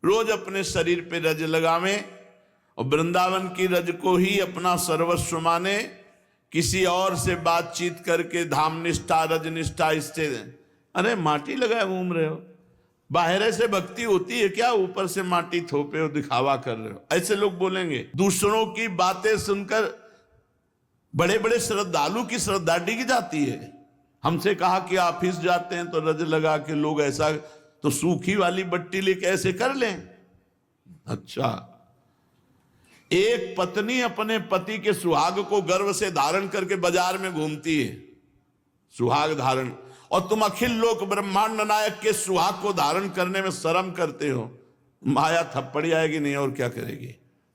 रोज अपने शरीर पे रज लगावे और वृंदावन की रज को ही अपना सर्वस्व माने, किसी और से बातचीत करके धाम निष्ठा रज निष्ठा इससे, अरे माटी लगाए घूम रहे हो, बाहर से भक्ति होती है क्या, ऊपर से माटी थोपे हो, दिखावा कर रहे हो, ऐसे लोग बोलेंगे। दूसरों की बातें सुनकर बड़े बड़े श्रद्धालु की श्रद्धा डिग जाती है। हमसे कहा कि ऑफिस जाते हैं तो रज लगा के लोग ऐसा, तो सूखी वाली बट्टी लेके ऐसे कर लें। अच्छा, एक पत्नी अपने पति के सुहाग को गर्व से धारण करके बाजार में घूमती है, सुहाग धारण, और तुम अखिल लोक ब्रह्मांड नायक के सुहाग को धारण करने में शर्म करते हो। माया थप्पड़ी आएगी नहीं और क्या करेगी,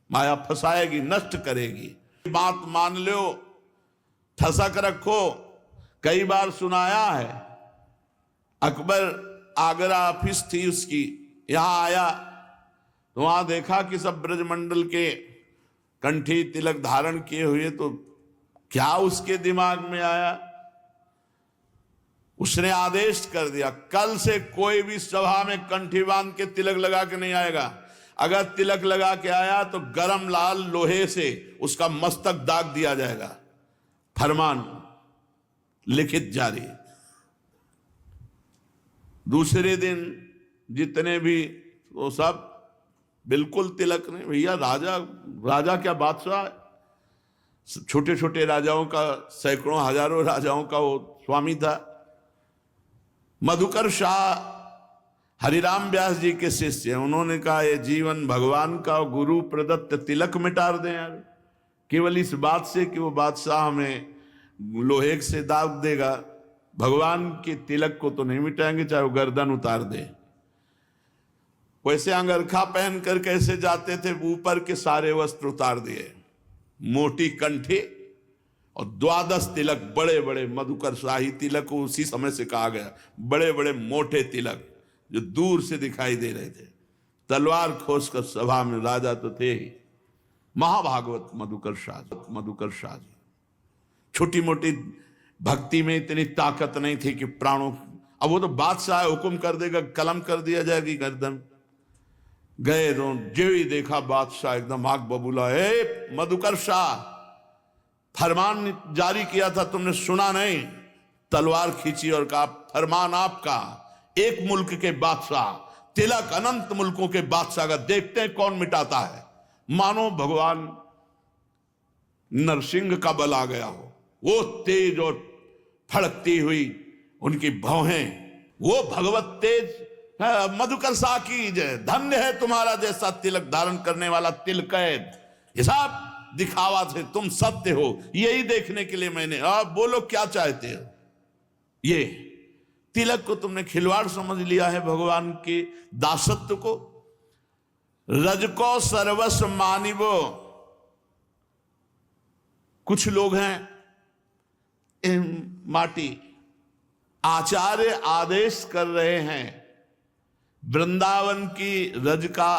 माया फंसाएगी, नष्ट करेगी। बात मान लो, ठसक रखो। कई बार सुनाया है, अकबर आगरा ऑफिस थी उसकी, यहां आया तो वहां देखा कि सब ब्रजमंडल के कंठी तिलक धारण किए हुए, तो क्या उसके दिमाग में आया, उसने आदेश कर दिया कल से कोई भी सभा में कंठी बांध के तिलक लगा के नहीं आएगा। अगर तिलक लगा के आया तो गरम लाल लोहे से उसका मस्तक दाग दिया जाएगा। फरमान लिखित जारी। दूसरे दिन जितने भी वो सब बिल्कुल तिलक नहीं। भैया राजा क्या बादशाह, छोटे छोटे राजाओं का, सैकड़ों हजारों राजाओं का वो स्वामी था। मधुकर शाह हरिराम व्यास जी के शिष्य हैं। उन्होंने कहा ये जीवन भगवान का गुरु प्रदत्त तिलक मिटा दें यार, केवल इस बात से कि वो बादशाह हमें लोहे से दाग देगा, भगवान के तिलक को तो नहीं मिटाएंगे चाहे वो गर्दन उतार दे। वैसे अंगरखा पहन कर कैसे जाते थे, ऊपर के सारे वस्त्र उतार दिए, मोटी कंठी और 12 तिलक, बड़े बड़े मधुकर शाही तिलक उसी समय से कहा गया, बड़े बड़े मोटे तिलक जो दूर से दिखाई दे रहे थे। तलवार खोस कर सभा में, राजा तो थे ही, महाभागवत मधुकर शाह जी। छोटी मोटी भक्ति में इतनी ताकत नहीं थी कि प्राणों, अब वो तो बादशाह हुक्म कर देगा, कलम कर दिया जाएगी गर्दन। गए तो जो ही देखा बादशाह एकदम आग बबूला, ए मधुकर शाह, फरमान जारी किया था तुमने सुना नहीं? तलवार खींची और कहा फरमान आपका, एक मुल्क के बादशाह, तिलक अनंत मुल्कों के बादशाह का, देखते हैं कौन मिटाता है। मानो भगवान नरसिंह का बल आ गया हो, वो तेज और फड़कती हुई उनकी भौहें, वो भगवत तेज। मधुकर शाह की जय, धन्य है तुम्हारा जैसा तिलक धारण करने वाला तिलकैद। हिसाब दिखावा से तुम सत्य हो, यही देखने के लिए मैंने, आप बोलो क्या चाहते हो। ये तिलक को तुमने खिलवाड़ समझ लिया है, भगवान के दासत्व को। रज को सर्वस्व मानिबो। कुछ लोग हैं माटी, आचार्य आदेश कर रहे हैं वृंदावन की रज का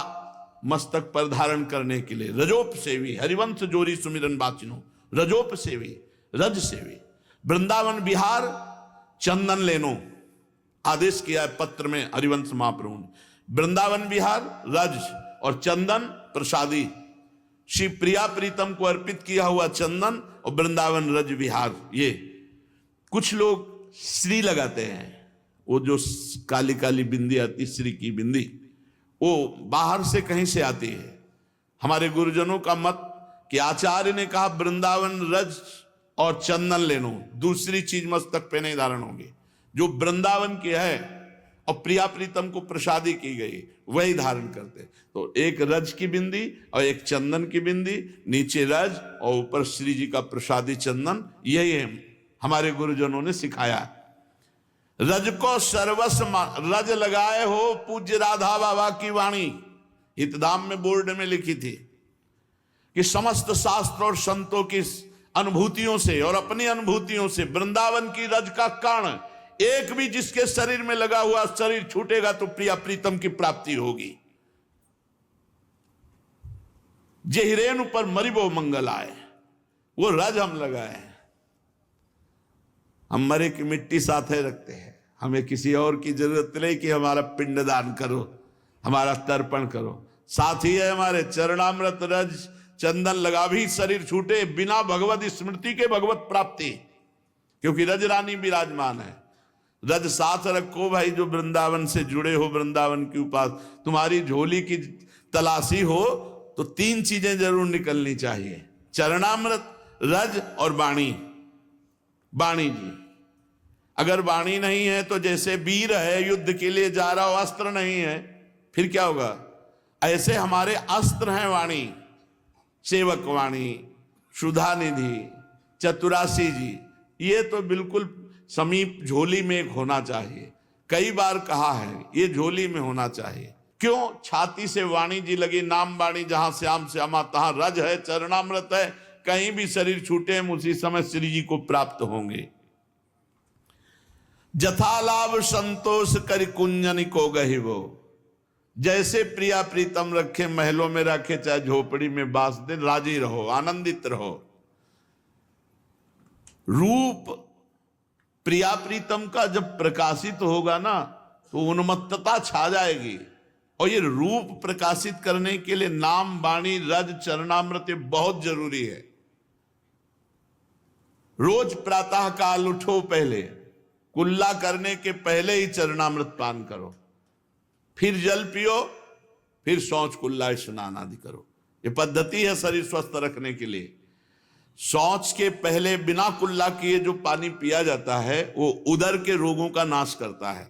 मस्तक पर धारण करने के लिए। रजोप सेवी हरिवंश जोरी सुमिरन बाचिनो, रजोप सेवी, रज सेवी। वृंदावन बिहार चंदन लेनो, आदेश किया है पत्र में हरिवंश महाप्रभु ने। वृंदावन बिहार रज और चंदन प्रसादी, श्री प्रिया प्रीतम को अर्पित किया हुआ चंदन और वृंदावन रज विहार। ये कुछ लोग श्री लगाते हैं, वो जो काली काली बिंदी आती, श्री की बिंदी, वो बाहर से कहीं से आती है। हमारे गुरुजनों का मत कि आचार्य ने कहा वृंदावन रज और चंदन लेनो, दूसरी चीज मस्तक पे नहीं धारण होगी। जो वृंदावन की है और प्रिया प्रीतम को प्रसादी की गई वही धारण करते। तो एक रज की बिंदी और एक चंदन की बिंदी, नीचे रज और ऊपर श्री जी का प्रसादी चंदन, यही है हमारे गुरुजनों ने सिखाया। रज को सर्वस्व, रज लगाए हो पूज्य राधा बाबा की वाणी हितधाम में बोर्ड में लिखी थी कि समस्त शास्त्र और संतों की अनुभूतियों से और अपनी अनुभूतियों से वृंदावन की रज का कारण, एक भी जिसके शरीर में लगा हुआ शरीर छूटेगा तो प्रिया प्रीतम की प्राप्ति होगी। जे हिरेन पर मरिबो मंगल आए, वो रज हम लगाए। हम मरे की मिट्टी साथ रखते हैं, हमें किसी और की जरूरत नहीं कि हमारा पिंड दान करो, हमारा तर्पण करो। साथ ही है हमारे चरणामृत रज चंदन लगा भी शरीर छूटे, बिना भगवत स्मृति के भगवत प्राप्ति, क्योंकि रज रानी विराजमान है। रज साथ रखो भाई, जो वृंदावन से जुड़े हो, वृंदावन की उपास, तुम्हारी झोली की तलाशी हो तो 3 चीजें जरूर निकलनी चाहिए, चरणामृत, रज और वाणी। वाणी जी, अगर वाणी नहीं है तो जैसे वीर है युद्ध के लिए जा रहा हो, अस्त्र नहीं है, फिर क्या होगा? ऐसे हमारे अस्त्र हैं वाणी, सेवक वाणी, सुधा निधि, चतुरासी जी, ये तो बिल्कुल समीप झोली में एक होना चाहिए। कई बार कहा है ये झोली में होना चाहिए। क्यों? छाती से वाणी जी लगी, नाम वाणी, जहां श्याम श्यामा तहां रज है, चरणामृत है, कहीं भी शरीर छूटे हम उसी समय श्री जी को प्राप्त होंगे। जथा लाभ संतोष कर कुंजन को गहिवो, जैसे प्रिया प्रीतम रखे, महलों में रखे चाहे झोपड़ी में बास दे, राजी रहो, आनंदित रहो। रूप प्रिया प्रीतम का जब प्रकाशित होगा ना तो उन्मत्तता छा जाएगी, और ये रूप प्रकाशित करने के लिए नाम वाणी रज चरणामृत बहुत जरूरी है। रोज प्रातः काल उठो, पहले कुल्ला करने के पहले ही चरणामृत पान करो, फिर जल पियो, फिर शौच कुल्ला स्नान आदि करो। ये पद्धति है शरीर स्वस्थ रखने के लिए। शौच के पहले बिना कुल्ला किए जो पानी पिया जाता है वो उदर के रोगों का नाश करता है।